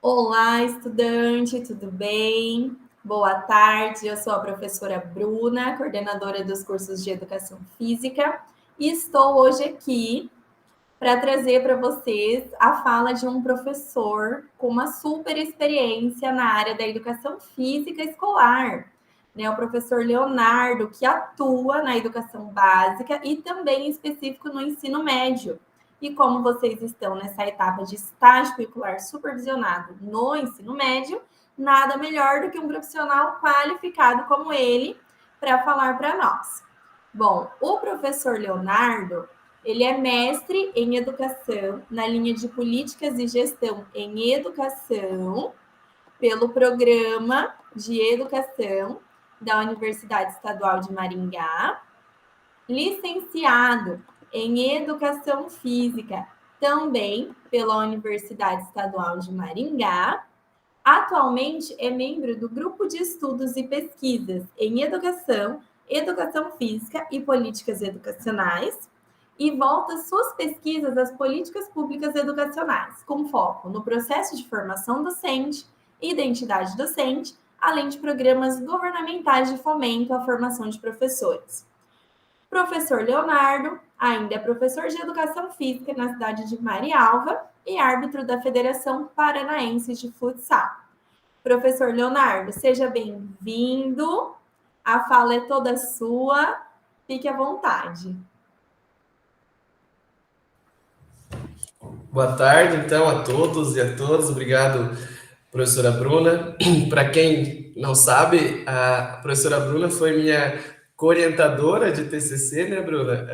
Olá, estudante, tudo bem? Boa tarde, eu sou a professora Bruna, coordenadora dos cursos de Educação Física, e estou hoje aqui para trazer para vocês a fala de um professor com uma super experiência na área da educação física escolar, né? O professor Leonardo, que atua na educação básica e também em específico no ensino médio. E como vocês estão nessa etapa de estágio curricular supervisionado no ensino médio, nada melhor do que um profissional qualificado como ele para falar para nós. Bom, o professor Leonardo, ele é mestre em educação na linha de políticas e gestão em educação pelo programa de educação da Universidade Estadual de Maringá, licenciado em educação física também pela Universidade Estadual de Maringá. Atualmente é membro do Grupo de Estudos e Pesquisas em Educação, Educação Física e Políticas Educacionais e volta suas pesquisas às políticas públicas educacionais, com foco no processo de formação docente, identidade docente, além de programas governamentais de fomento à formação de professores. Professor Leonardo ainda é professor de Educação Física na cidade de Marialva e árbitro da Federação Paranaense de Futsal. Professor Leonardo, seja bem-vindo. A fala é toda sua. Fique à vontade. Boa tarde, então, a todos e a todas. Obrigado, professora Bruna. Para quem não sabe, a professora Bruna foi minha co-orientadora de TCC, né, Bruna?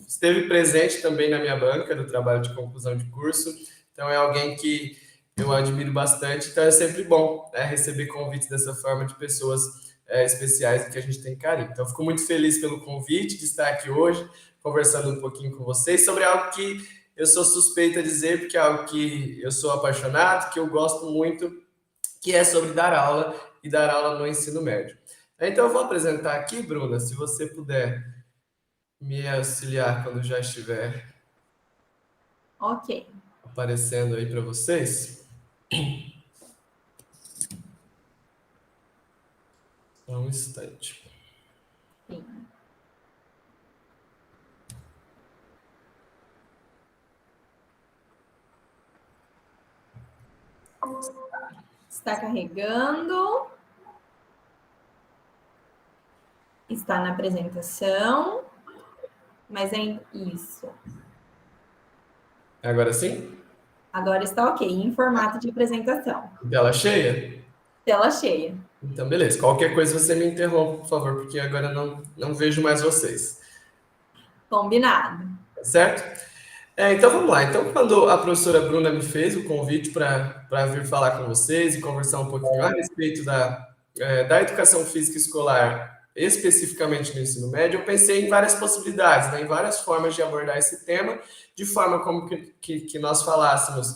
Esteve presente também na minha banca do trabalho de conclusão de curso. Então, é alguém que eu admiro bastante. Então, é sempre bom, né, receber convites dessa forma de pessoas especiais que a gente tem carinho. Então, fico muito feliz pelo convite de estar aqui hoje, conversando um pouquinho com vocês sobre algo que eu sou suspeita a dizer, porque é algo que eu sou apaixonado, que eu gosto muito, que é sobre dar aula e dar aula no ensino médio. Então, eu vou apresentar aqui, Bruna, se você puder me auxiliar quando já estiver aparecendo aí para vocês. Só um instante. Sim. Está carregando. Está na apresentação. Mas é isso. Agora sim? Agora está ok, em formato de apresentação. Tela cheia? Tela cheia. Então, beleza. Qualquer coisa você me interrompe, por favor, porque agora não vejo mais vocês. Combinado. Certo? Então vamos lá. Então, quando a professora Bruna me fez o convite para vir falar com vocês e conversar um pouquinho a respeito da educação física escolar, especificamente no ensino médio, eu pensei em várias possibilidades, né, em várias formas de abordar esse tema, de forma como que nós falássemos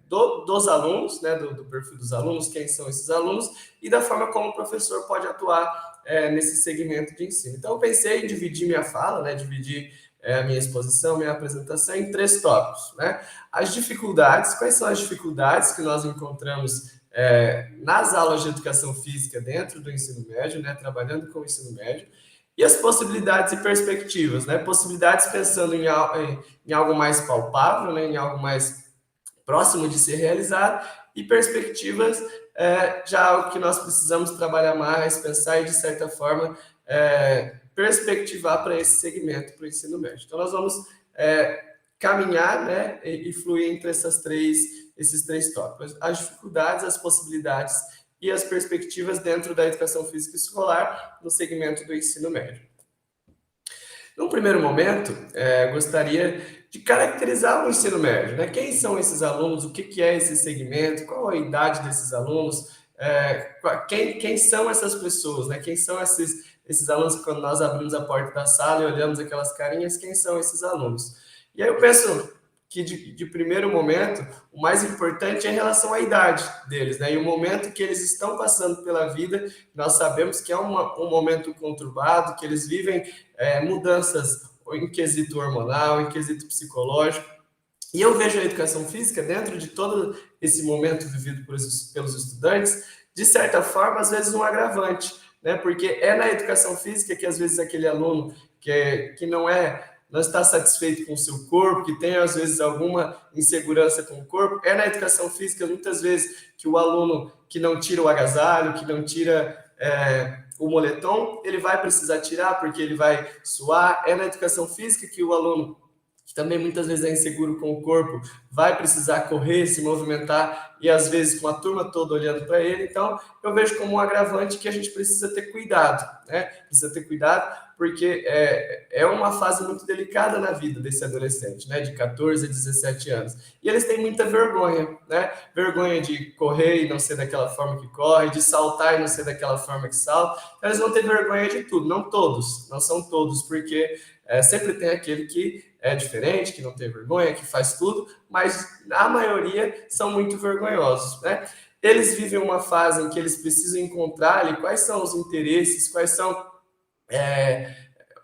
dos alunos, né, do perfil dos alunos, quem são esses alunos, e da forma como o professor pode atuar nesse segmento de ensino. Então, eu pensei em dividir minha fala, né, dividir a minha exposição, minha apresentação em 3 tópicos, né? As dificuldades, quais são as dificuldades que nós encontramos nas aulas de educação física dentro do ensino médio, né? Trabalhando com o ensino médio, e as possibilidades e perspectivas, né? Possibilidades pensando em algo mais palpável, né? Em algo mais próximo de ser realizado, e perspectivas já algo que nós precisamos trabalhar mais, pensar e, de certa forma, perspectivar para esse segmento, para o ensino médio. Então, nós vamos caminhar, né, e fluir entre esses três tópicos. As dificuldades, as possibilidades e as perspectivas dentro da educação física escolar no segmento do ensino médio. Num primeiro momento, gostaria de caracterizar o ensino médio, né? Quem são esses alunos, o que é esse segmento, qual a idade desses alunos, quem são essas pessoas, né? Quem são esses alunos que, quando nós abrimos a porta da sala e olhamos aquelas carinhas, quem são esses alunos? E aí eu penso que, de primeiro momento, o mais importante é em relação à idade deles, né? E o momento que eles estão passando pela vida. Nós sabemos que é um momento conturbado, que eles vivem mudanças em quesito hormonal, em quesito psicológico, E eu vejo a educação física, dentro de todo esse momento vivido pelos estudantes, de certa forma, às vezes um agravante, né? Porque é na educação física que às vezes aquele aluno que não está satisfeito com o seu corpo, que tem às vezes alguma insegurança com o corpo, é na educação física muitas vezes que o aluno que não tira o agasalho, que não tira o moletom, ele vai precisar tirar porque ele vai suar. É na educação física que o aluno que também muitas vezes é inseguro com o corpo, vai precisar correr, se movimentar, e às vezes com a turma toda olhando para ele. Então, eu vejo como um agravante que a gente precisa ter cuidado, né? Precisa ter cuidado, porque é uma fase muito delicada na vida desse adolescente, né? De 14 a 17 anos. E eles têm muita vergonha, né? Vergonha de correr e não ser daquela forma que corre, de saltar e não ser daquela forma que salta. Então, eles vão ter vergonha de tudo, não todos, não são todos, porque sempre tem aquele que é diferente, que não tem vergonha, que faz tudo, mas a maioria são muito vergonhosos, né? Eles vivem uma fase em que eles precisam encontrar ali quais são os interesses, quais são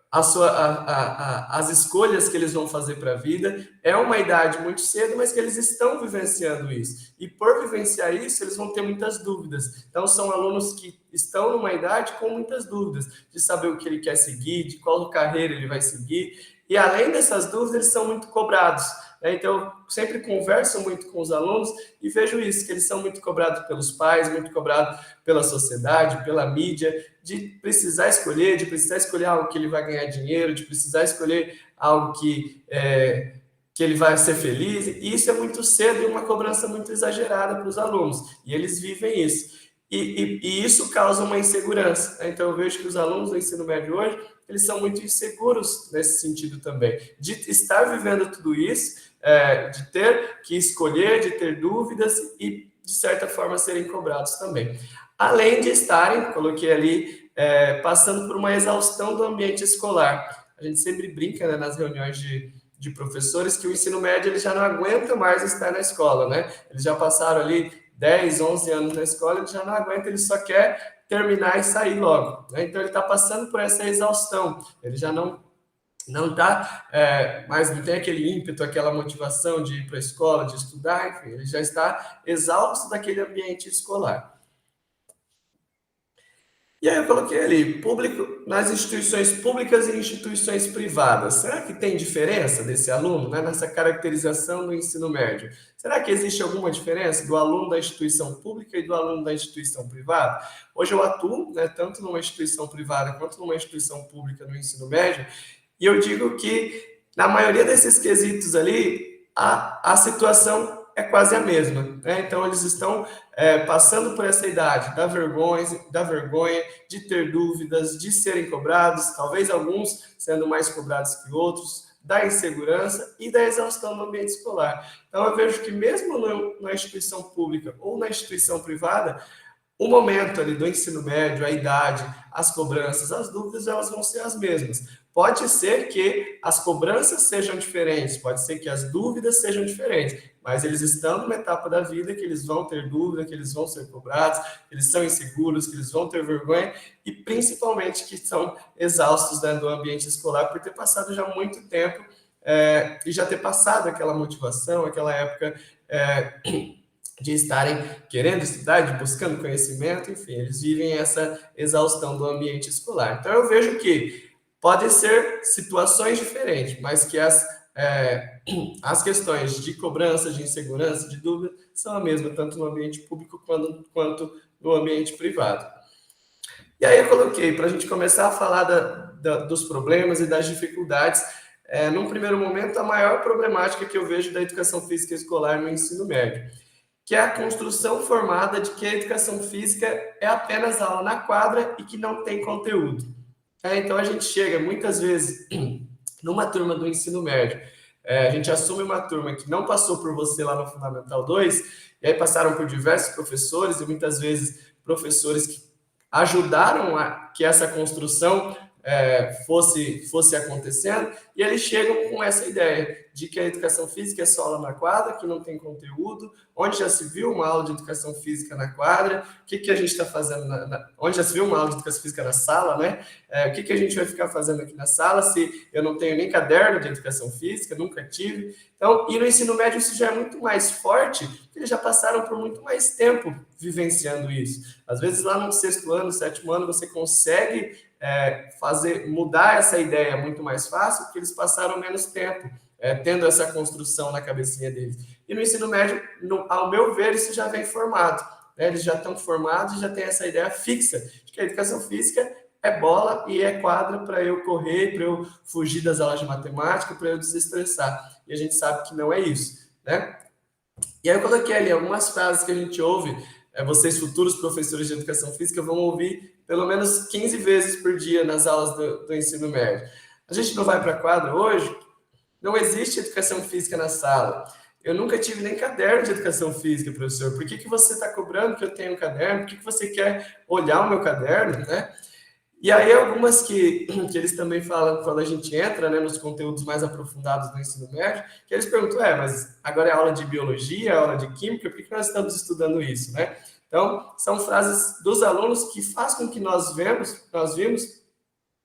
as escolhas que eles vão fazer para a vida. É uma idade muito cedo, mas que eles estão vivenciando isso. E por vivenciar isso, eles vão ter muitas dúvidas. Então, são alunos que estão numa idade com muitas dúvidas, de saber o que ele quer seguir, de qual carreira ele vai seguir. E além dessas dúvidas, eles são muito cobrados. Então, eu sempre converso muito com os alunos e vejo isso, que eles são muito cobrados pelos pais, muito cobrados pela sociedade, pela mídia, de precisar escolher algo que ele vai ganhar dinheiro, de precisar escolher algo que ele vai ser feliz. E isso é muito cedo e uma cobrança muito exagerada para os alunos. E eles vivem isso. E isso causa uma insegurança. Então, eu vejo que os alunos do ensino médio hoje, eles são muito inseguros nesse sentido também, de estar vivendo tudo isso, de ter que escolher, de ter dúvidas e, de certa forma, serem cobrados também. Além de estarem, coloquei ali, passando por uma exaustão do ambiente escolar. A gente sempre brinca, né, nas reuniões de professores que o ensino médio ele já não aguenta mais estar na escola, né? Eles já passaram ali 10, 11 anos na escola, ele já não aguenta, ele só quer terminar e sair logo, né? Então, ele está passando por essa exaustão, ele já não está, mas não tem aquele ímpeto, aquela motivação de ir para a escola, de estudar, enfim, ele já está exausto daquele ambiente escolar. E aí eu coloquei ali, público, nas instituições públicas e instituições privadas. Será que tem diferença desse aluno, né, nessa caracterização do ensino médio? Será que existe alguma diferença do aluno da instituição pública e do aluno da instituição privada? Hoje eu atuo, né, tanto numa instituição privada quanto numa instituição pública no ensino médio, e eu digo que, na maioria desses quesitos ali, a situação é quase a mesma, né? Então, eles estão passando por essa idade da vergonha, de ter dúvidas, de serem cobrados, talvez alguns sendo mais cobrados que outros, da insegurança e da exaustão no ambiente escolar. Então, eu vejo que mesmo na instituição pública ou na instituição privada, o momento ali do ensino médio, a idade, as cobranças, as dúvidas, elas vão ser as mesmas. Pode ser que as cobranças sejam diferentes, pode ser que as dúvidas sejam diferentes, mas eles estão numa etapa da vida que eles vão ter dúvida, que eles vão ser cobrados, que eles são inseguros, que eles vão ter vergonha e principalmente que estão exaustos dentro do ambiente escolar por ter passado já muito tempo e já ter passado aquela motivação, aquela época de estarem querendo estudar, de buscando conhecimento, enfim, eles vivem essa exaustão do ambiente escolar. Então, eu vejo que podem ser situações diferentes, mas que as questões de cobrança, de insegurança, de dúvida, são a mesma, tanto no ambiente público quanto no ambiente privado. E aí eu coloquei, para a gente começar a falar dos problemas e das dificuldades, num primeiro momento, a maior problemática que eu vejo da educação física escolar no ensino médio, que é a construção formada de que a educação física é apenas aula na quadra e que não tem conteúdo. Então, a gente chega, muitas vezes, numa turma do ensino médio, a gente assume uma turma que não passou por você lá no Fundamental 2, e aí passaram por diversos professores, e muitas vezes professores que ajudaram que essa construção fosse acontecendo, e eles chegam com essa ideia de que a educação física é só aula na quadra, que não tem conteúdo, onde já se viu uma aula de educação física na quadra, o que a gente está fazendo, onde já se viu uma aula de educação física na sala, né? O que a gente vai ficar fazendo aqui na sala se eu não tenho nem caderno de educação física, nunca tive. Então, e no ensino médio isso já é muito mais forte, porque eles já passaram por muito mais tempo vivenciando isso. Às vezes lá no 6º ano, 7º ano, você consegue mudar essa ideia muito mais fácil, porque eles passaram menos tempo tendo essa construção na cabecinha deles. E no ensino médio, ao meu ver, isso já vem formado. Né? Eles já estão formados e já têm essa ideia fixa de que a educação física é bola e é quadra para eu correr, para eu fugir das aulas de matemática, para eu desestressar. E a gente sabe que não é isso. Né? E aí eu coloquei ali algumas frases que a gente ouve, vocês futuros professores de educação física vão ouvir pelo menos 15 vezes por dia nas aulas do ensino médio. A gente não vai para a quadra hoje? Não existe educação física na sala. Eu nunca tive nem caderno de educação física, professor. Por que você está cobrando que eu tenha um caderno? Por que você quer olhar o meu caderno, né? E aí algumas que eles também falam quando a gente entra, né, nos conteúdos mais aprofundados do ensino médio, que eles perguntam, mas agora é aula de biologia, é aula de química, por que nós estamos estudando isso, né? Então, são frases dos alunos que fazem com que nós vimos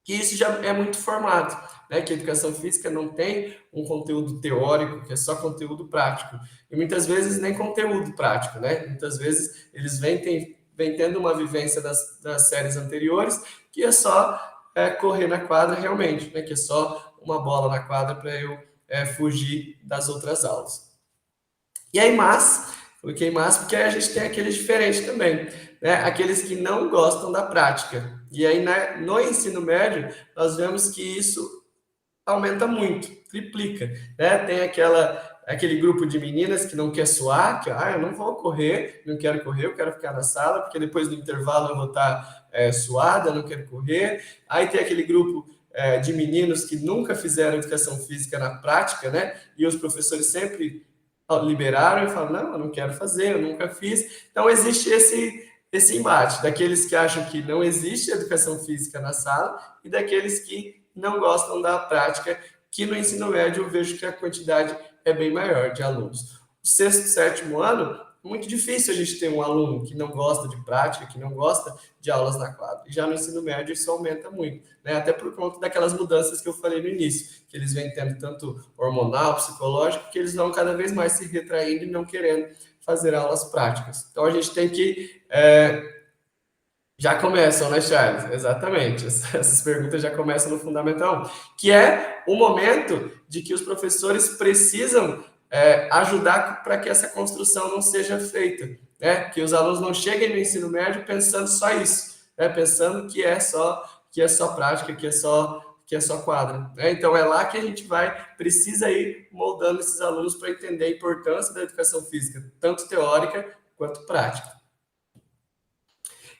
que isso já é muito formado, né? Que a educação física não tem um conteúdo teórico, que é só conteúdo prático. E muitas vezes nem conteúdo prático, né? Muitas vezes eles vêm tendo uma vivência das séries anteriores, que é só correr na quadra realmente, né? Que é só uma bola na quadra para eu fugir das outras aulas. E aí, coloquei mas, porque aí a gente tem aqueles diferentes também, né? Aqueles que não gostam da prática. E aí, né, no ensino médio, nós vemos que isso aumenta muito, triplica, né? Tem aquele grupo de meninas que não quer suar, que eu não vou correr, não quero correr, eu quero ficar na sala, porque depois do intervalo eu vou estar suada, não quero correr. Aí tem aquele grupo de meninos que nunca fizeram educação física na prática, né? E os professores sempre liberaram e falaram, não, eu não quero fazer, eu nunca fiz. Então existe esse embate daqueles que acham que não existe educação física na sala e daqueles que não gostam da prática, que no ensino médio eu vejo que a quantidade é bem maior de alunos. O 6º, 7º ano, é muito difícil a gente ter um aluno que não gosta de prática, que não gosta de aulas na quadra. E já no ensino médio isso aumenta muito, né? Até por conta daquelas mudanças que eu falei no início, que eles vêm tendo tanto hormonal, psicológico, que eles vão cada vez mais se retraindo e não querendo fazer aulas práticas. Então a gente tem que já começam, né, Charles? Exatamente. Essas perguntas já começam no Fundamental 1, que é o momento de que os professores precisam ajudar para que essa construção não seja feita, né? Que os alunos não cheguem no ensino médio pensando só isso, né? Pensando que é só prática, que é só quadra, né? Então é lá que a gente precisa ir moldando esses alunos para entender a importância da educação física, tanto teórica quanto prática.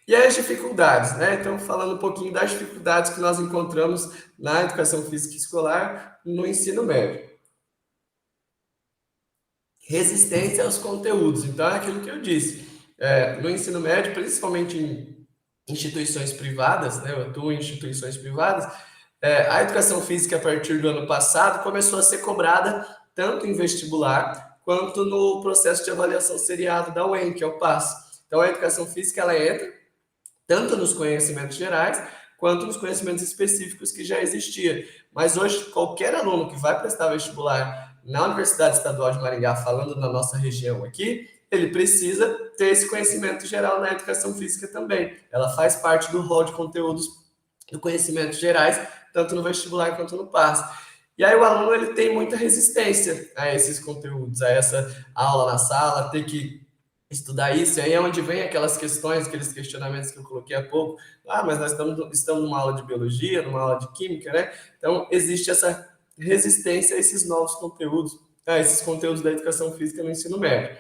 E aí as dificuldades, né? Então, falando um pouquinho das dificuldades que nós encontramos na educação física escolar no ensino médio. Resistência aos conteúdos. Então, é aquilo que eu disse. No ensino médio, principalmente em instituições privadas, né? Eu atuo em instituições privadas, a educação física, a partir do ano passado, começou a ser cobrada tanto em vestibular quanto no processo de avaliação seriado da UEM, que é o PAS. Então, a educação física, ela entra tanto nos conhecimentos gerais, quanto nos conhecimentos específicos que já existia. Mas hoje, qualquer aluno que vai prestar vestibular na Universidade Estadual de Maringá, falando na nossa região aqui, ele precisa ter esse conhecimento geral na educação física também. Ela faz parte do rol de conteúdos do conhecimentos gerais, tanto no vestibular quanto no PAS. E aí o aluno ele tem muita resistência a esses conteúdos, a essa aula na sala, ter que estudar isso, e aí é onde vem aquelas questões, aqueles questionamentos que eu coloquei há pouco. Mas nós estamos numa aula de biologia, numa aula de química, né? Então, existe essa resistência a esses novos conteúdos, a esses conteúdos da educação física no ensino médio.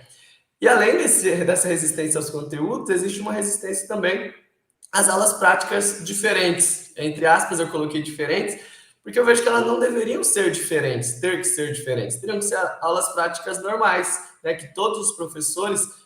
E além dessa resistência aos conteúdos, existe uma resistência também às aulas práticas diferentes. Entre aspas, eu coloquei diferentes, porque eu vejo que elas não deveriam ser diferentes, ter que ser diferentes. Teriam que ser aulas práticas normais, né? Que todos os professores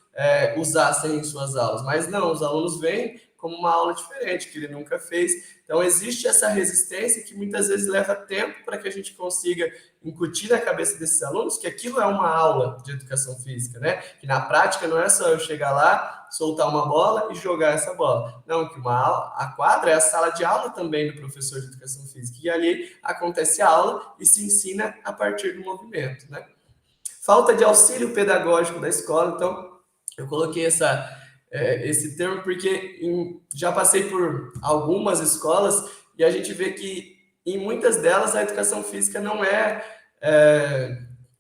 usassem em suas aulas. Mas não, os alunos vêm como uma aula diferente, que ele nunca fez. Então, existe essa resistência que muitas vezes leva tempo para que a gente consiga incutir na cabeça desses alunos que aquilo é uma aula de educação física, né? Que na prática não é só eu chegar lá, soltar uma bola e jogar essa bola. Não, que uma aula, a quadra é a sala de aula também do professor de educação física. E ali acontece a aula e se ensina a partir do movimento, né? Falta de auxílio pedagógico da escola, então eu coloquei esse termo porque já passei por algumas escolas e a gente vê que em muitas delas a educação física não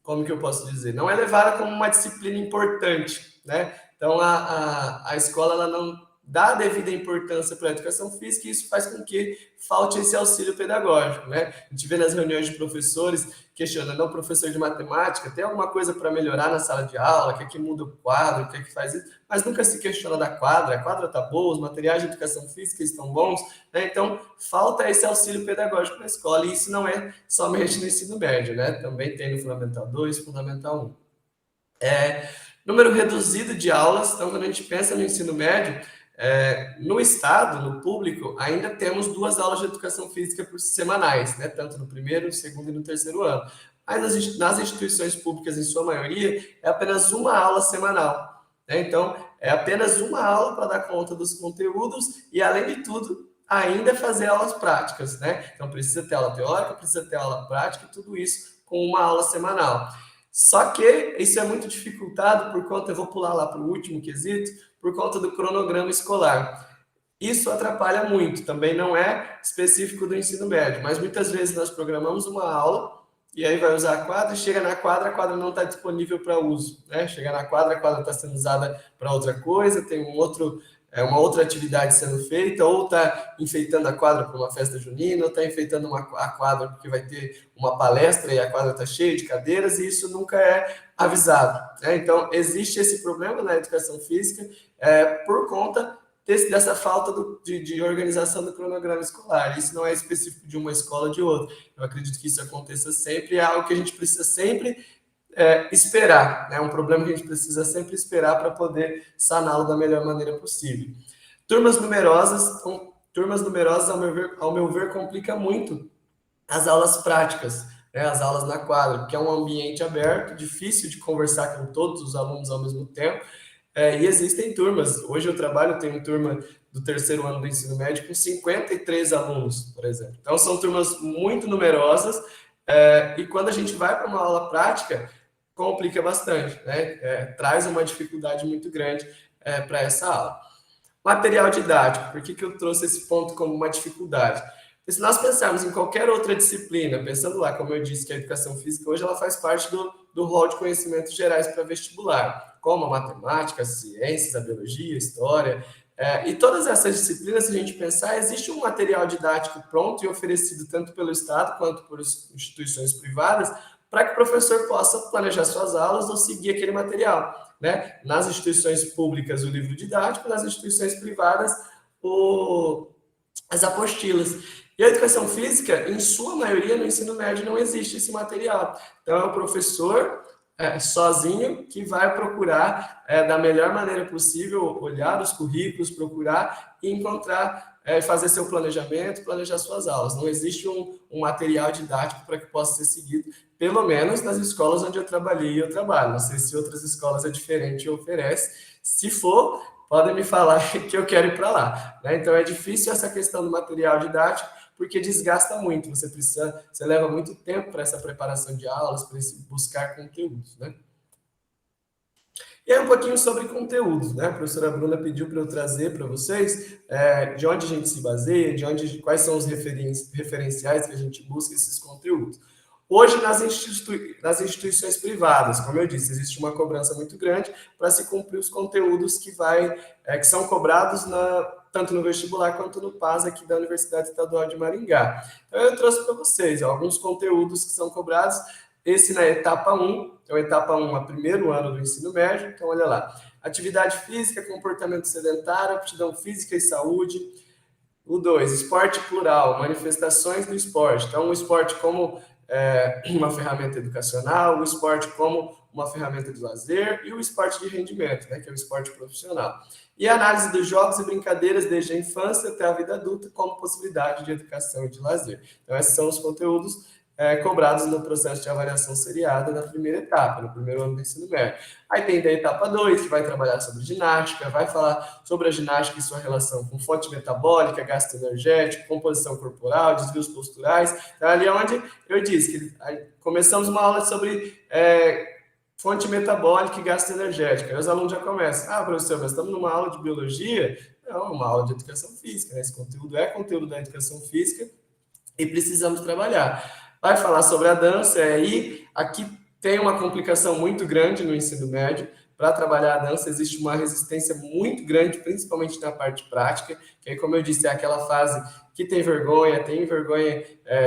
como que eu posso dizer? Não é levada como uma disciplina importante, né? Então a escola ela não dá a devida importância para a educação física e isso faz com que falte esse auxílio pedagógico, né? A gente vê nas reuniões de professores questionando, o professor de matemática tem alguma coisa para melhorar na sala de aula, o que é que muda o quadro, o que é que faz isso, mas nunca se questiona da quadra, a quadra está boa, os materiais de educação física estão bons, né? Então falta esse auxílio pedagógico na escola e isso não é somente no ensino médio, né? Também tem no Fundamental 2, Fundamental 1. Número reduzido de aulas, então quando a gente pensa no ensino médio, no estado, no público, ainda temos 2 aulas de educação física semanais, né? Tanto no primeiro, no segundo e no terceiro ano. Mas nas instituições públicas, em sua maioria, é apenas uma aula semanal, né? Então, é apenas uma aula para dar conta dos conteúdos e, além de tudo, ainda fazer aulas práticas, né? Então, precisa ter aula teórica, precisa ter aula prática, tudo isso com uma aula semanal. Só que isso é muito dificultado por conta, eu vou pular lá para o último quesito, por conta do cronograma escolar. Isso atrapalha muito, também não é específico do ensino médio, mas muitas vezes nós programamos uma aula e aí vai usar a quadra, chega na quadra, a quadra não está disponível para uso, né? Chega na quadra, a quadra está sendo usada para outra coisa, tem uma outra atividade sendo feita, ou está enfeitando a quadra para uma festa junina, ou está enfeitando a quadra porque vai ter uma palestra e a quadra está cheia de cadeiras, e isso nunca é avisado, né? Então, existe esse problema na educação física por conta dessa falta de organização do cronograma escolar. Isso não é específico de uma escola ou de outra. Eu acredito que isso aconteça sempre, é algo que a gente precisa sempre esperar, né? Um problema que a gente precisa sempre esperar para poder saná-lo da melhor maneira possível. Turmas numerosas, ao meu ver, complica muito as aulas práticas, né? As aulas na quadra, porque é um ambiente aberto, difícil de conversar com todos os alunos ao mesmo tempo, e existem turmas. Hoje eu tenho turma do terceiro ano do ensino médio com 53 alunos, por exemplo. Então, são turmas muito numerosas, e quando a gente vai para uma aula prática, complica bastante, né? Traz uma dificuldade muito grande para essa aula. Material didático, por que eu trouxe esse ponto como uma dificuldade? Porque se nós pensarmos em qualquer outra disciplina, pensando lá, como eu disse, que a educação física hoje ela faz parte do rol de conhecimentos gerais para vestibular, como a matemática, as ciências, a biologia, a história, e todas essas disciplinas, se a gente pensar, existe um material didático pronto e oferecido tanto pelo Estado quanto por instituições privadas, para que o professor possa planejar suas aulas ou seguir aquele material, né? Nas instituições públicas, o livro didático, nas instituições privadas, as apostilas. E a educação física, em sua maioria, no ensino médio, não existe esse material. Então, é o professor sozinho que vai procurar, da melhor maneira possível, olhar os currículos, procurar e encontrar, fazer seu planejamento, planejar suas aulas. Não existe um material didático para que possa ser seguido, pelo menos nas escolas onde eu trabalhei e eu trabalho. Não sei se outras escolas é diferente e oferece. Se for, podem me falar que eu quero ir para lá, né? Então, é difícil essa questão do material didático, porque desgasta muito, você leva muito tempo para essa preparação de aulas, para buscar conteúdos, né? E aí um pouquinho sobre conteúdos, né? A professora Bruna pediu para eu trazer para vocês de onde a gente se baseia, quais são os referenciais que a gente busca esses conteúdos. Hoje, nas instituições privadas, como eu disse, existe uma cobrança muito grande para se cumprir os conteúdos que são cobrados tanto no vestibular quanto no PAS aqui da Universidade Estadual de Maringá. Então, eu trouxe para vocês alguns conteúdos que são cobrados. Esse na etapa 1, então etapa 1 é o primeiro ano do ensino médio, então olha lá. Atividade física, comportamento sedentário, aptidão física e saúde. O 2, esporte plural, manifestações do esporte. Então, o esporte como uma ferramenta educacional, o esporte como uma ferramenta de lazer e o esporte de rendimento, né, que é o esporte profissional. e a análise dos jogos e brincadeiras desde a infância até a vida adulta como possibilidade de educação e de lazer. Então, esses são os conteúdos cobrados no processo de avaliação seriada da primeira etapa, no primeiro ano do ensino médio. Aí tem da etapa 2, que vai trabalhar sobre ginástica, vai falar sobre a ginástica e sua relação com fonte metabólica, gasto energético, composição corporal, desvios posturais. Então, ali é onde eu disse que começamos uma aula sobre fonte metabólica e gasto energético. Aí os alunos já começam, professor, mas estamos numa aula de biologia? Não, uma aula de educação física, né? Esse conteúdo é conteúdo da educação física e precisamos trabalhar. Vai falar sobre a dança, e aqui tem uma complicação muito grande no ensino médio. Para trabalhar a dança, existe uma resistência muito grande, principalmente na parte prática, que aí, como eu disse, é aquela fase que tem vergonha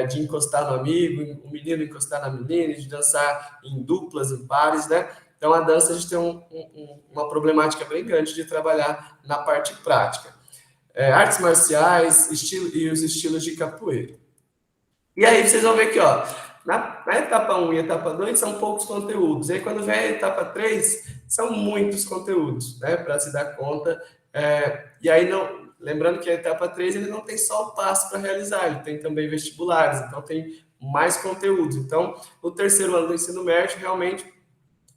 de encostar no amigo, o menino encostar na menina, de dançar em duplas, em pares, né? Então, a dança, a gente tem uma problemática bem grande de trabalhar na parte prática. Artes marciais e os estilos de capoeira. E aí vocês vão ver que, ó, na etapa 1 e etapa 2 são poucos conteúdos. E aí, quando vem a etapa 3, são muitos conteúdos, né, para se dar conta. E aí, lembrando que a etapa 3 ele não tem só o passo para realizar, ele tem também vestibulares, então tem mais conteúdos. Então, o terceiro ano do ensino médio realmente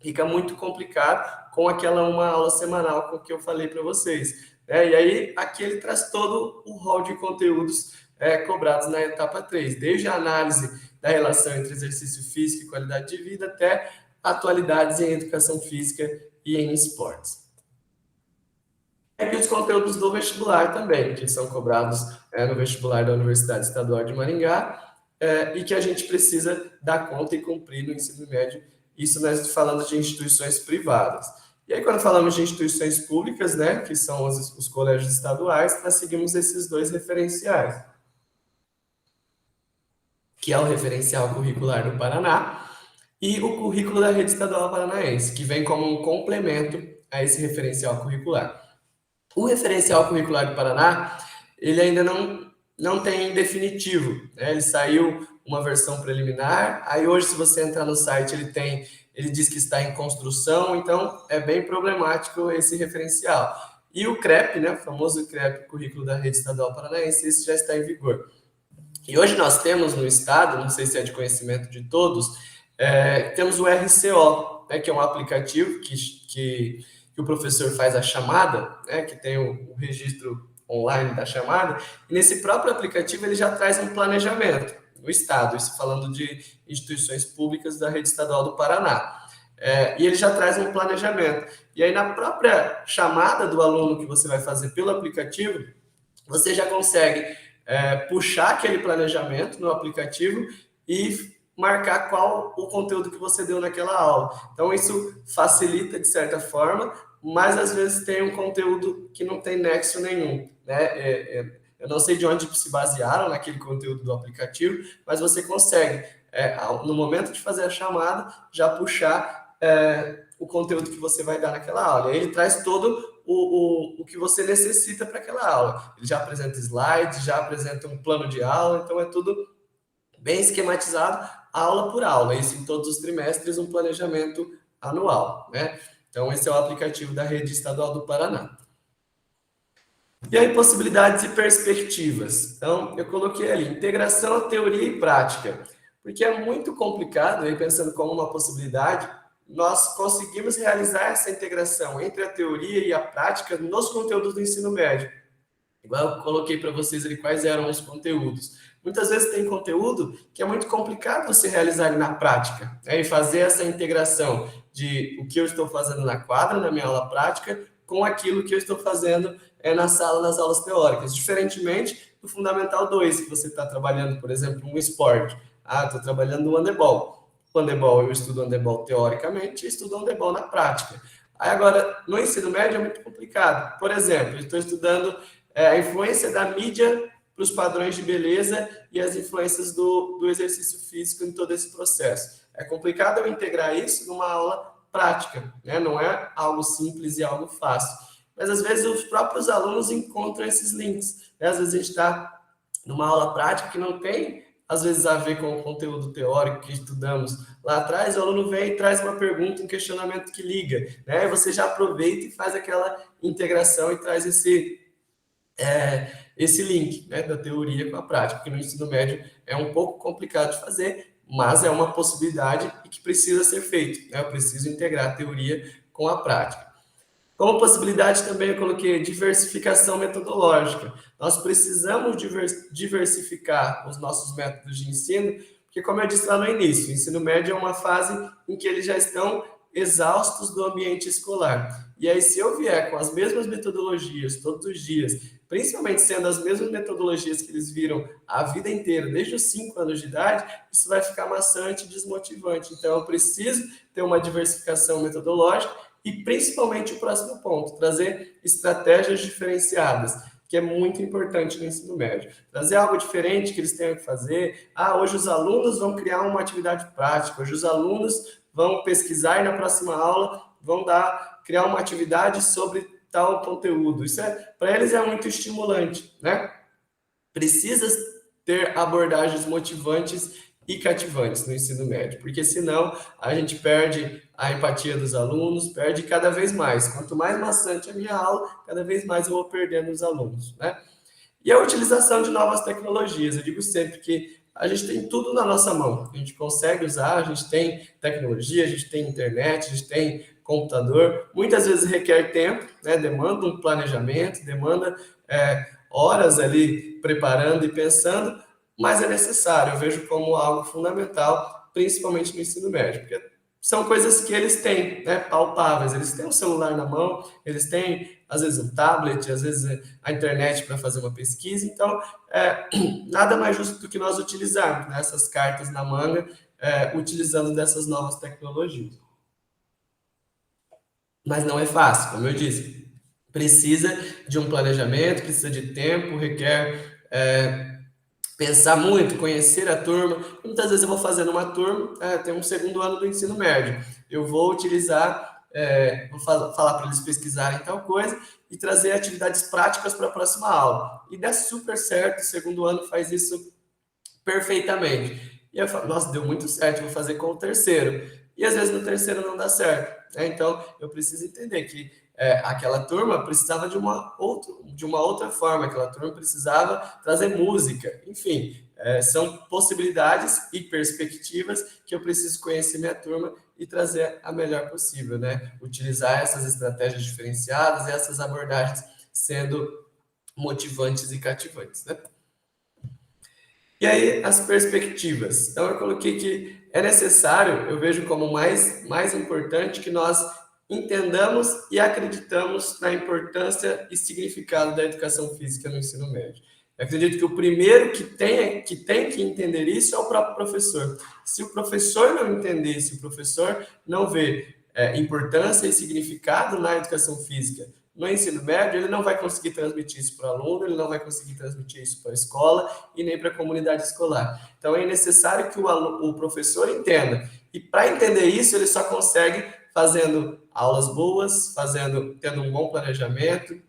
fica muito complicado com aquela uma aula semanal com que eu falei para vocês. E aí, aqui ele traz todo o rol de conteúdos cobrados na etapa 3, desde a análise da relação entre exercício físico e qualidade de vida até atualidades em educação física e em esportes. Aqui os conteúdos do vestibular também, que são cobrados no vestibular da Universidade Estadual de Maringá e que a gente precisa dar conta e cumprir no ensino médio, isso nós falando de instituições privadas. E aí, quando falamos de instituições públicas, né, que são os colégios estaduais, nós seguimos esses dois referenciais, que é o referencial curricular do Paraná e o currículo da Rede Estadual Paranaense, que vem como um complemento a esse referencial curricular. O referencial curricular do Paraná, ele ainda não tem definitivo, né? Ele saiu uma versão preliminar, aí hoje, se você entrar no site, ele diz que está em construção, então é bem problemático esse referencial. E o CREP, né, o famoso CREP, Currículo da Rede Estadual Paranaense, esse já está em vigor. E hoje nós temos no estado, não sei se é de conhecimento de todos, temos o RCO, né, que é um aplicativo que o professor faz a chamada, né, que tem o registro online da chamada, e nesse próprio aplicativo ele já traz um planejamento no estado, isso falando de instituições públicas da Rede Estadual do Paraná. E ele já traz um planejamento. E aí, na própria chamada do aluno que você vai fazer pelo aplicativo, você já consegue puxar aquele planejamento no aplicativo e marcar qual o conteúdo que você deu naquela aula. Então, isso facilita de certa forma, mas às vezes tem um conteúdo que não tem nexo nenhum, né? Eu não sei de onde se basearam naquele conteúdo do aplicativo, mas você consegue, no momento de fazer a chamada, já puxar o conteúdo que você vai dar naquela aula. E aí ele traz todo o que você necessita para aquela aula. Ele já apresenta slides, já apresenta um plano de aula, então é tudo bem esquematizado, aula por aula. Isso em todos os trimestres, um planejamento anual, né? Então, esse é o aplicativo da Rede Estadual do Paraná. E aí, possibilidades e perspectivas. Então, eu coloquei ali, integração, teoria e prática. Porque é muito complicado, aí pensando como uma possibilidade, nós conseguimos realizar essa integração entre a teoria e a prática nos conteúdos do ensino médio. Igual eu coloquei para vocês ali quais eram os conteúdos. Muitas vezes tem conteúdo que é muito complicado você realizar na prática, né? E fazer essa integração de o que eu estou fazendo na quadra, na minha aula prática, com aquilo que eu estou fazendo na sala, nas aulas teóricas. Diferentemente do Fundamental 2, que você está trabalhando, por exemplo, um esporte. Estou trabalhando no handebol. O handebol, eu estudo handebol teoricamente e estudo handebol na prática. Aí agora, no ensino médio é muito complicado. Por exemplo, eu estou estudando a influência da mídia para os padrões de beleza e as influências do exercício físico em todo esse processo. É complicado eu integrar isso numa aula prática, né? Não é algo simples e algo fácil. Mas, às vezes, os próprios alunos encontram esses links, né? Às vezes, a gente está numa aula prática que não tem às vezes a ver com o conteúdo teórico que estudamos lá atrás, o aluno vem e traz uma pergunta, um questionamento que liga, né? Você já aproveita e faz aquela integração e traz esse link, né, da teoria com a prática, porque no ensino médio é um pouco complicado de fazer, mas é uma possibilidade e que precisa ser feito, né? Eu preciso integrar a teoria com a prática. Como possibilidade também eu coloquei diversificação metodológica. Nós precisamos diversificar os nossos métodos de ensino, porque como eu disse lá no início, o ensino médio é uma fase em que eles já estão exaustos do ambiente escolar. E aí, se eu vier com as mesmas metodologias todos os dias, principalmente sendo as mesmas metodologias que eles viram a vida inteira, desde os 5 anos de idade, isso vai ficar maçante e desmotivante. Então, eu preciso ter uma diversificação metodológica e, principalmente, o próximo ponto, trazer estratégias diferenciadas, que é muito importante no ensino médio. Trazer algo diferente que eles tenham que fazer. Hoje os alunos vão criar uma atividade prática, hoje os alunos vão pesquisar e na próxima aula vão criar uma atividade sobre tal conteúdo. Isso para eles é muito estimulante, né? Precisa ter abordagens motivantes e cativantes no ensino médio, porque senão a gente perde a empatia dos alunos, perde cada vez mais. Quanto mais maçante a minha aula, cada vez mais eu vou perdendo os alunos, né? E a utilização de novas tecnologias. Eu digo sempre que a gente tem tudo na nossa mão. A gente consegue usar, a gente tem tecnologia, a gente tem internet, a gente tem computador. Muitas vezes requer tempo, né? Demanda um planejamento, demanda horas ali preparando e pensando, mas é necessário. Eu vejo como algo fundamental, principalmente no ensino médio, porque são coisas que eles têm, né, palpáveis. Eles têm um celular na mão, eles têm, às vezes, um tablet, às vezes, a internet para fazer uma pesquisa. Então, nada mais justo do que nós utilizarmos, né, essas cartas na manga, utilizando dessas novas tecnologias. Mas não é fácil, como eu disse. Precisa de um planejamento, precisa de tempo, requer pensar muito, conhecer a turma. Muitas vezes eu vou fazer numa turma, tem um segundo ano do ensino médio. Eu vou utilizar, vou falar para eles pesquisarem tal coisa e trazer atividades práticas para a próxima aula. E dá super certo, o segundo ano faz isso perfeitamente. E eu falo, nossa, deu muito certo, vou fazer com o terceiro. E às vezes no terceiro não dá certo, né? Então eu preciso entender que aquela turma precisava de uma outra forma, aquela turma precisava trazer música, enfim, são possibilidades e perspectivas que eu preciso conhecer minha turma e trazer a melhor possível, né? Utilizar essas estratégias diferenciadas e essas abordagens sendo motivantes e cativantes, né? E aí, as perspectivas. Então, eu coloquei que é necessário, eu vejo como mais importante que nós entendamos e acreditamos na importância e significado da educação física no ensino médio. Eu acredito que o primeiro que tem que entender isso é o próprio professor. Se o professor não entender, se o professor não vê importância e significado na educação física no ensino médio, ele não vai conseguir transmitir isso para o aluno, ele não vai conseguir transmitir isso para a escola e nem para a comunidade escolar. Então, é necessário que o professor entenda. E para entender isso, ele só consegue fazendo aulas boas, tendo um bom planejamento,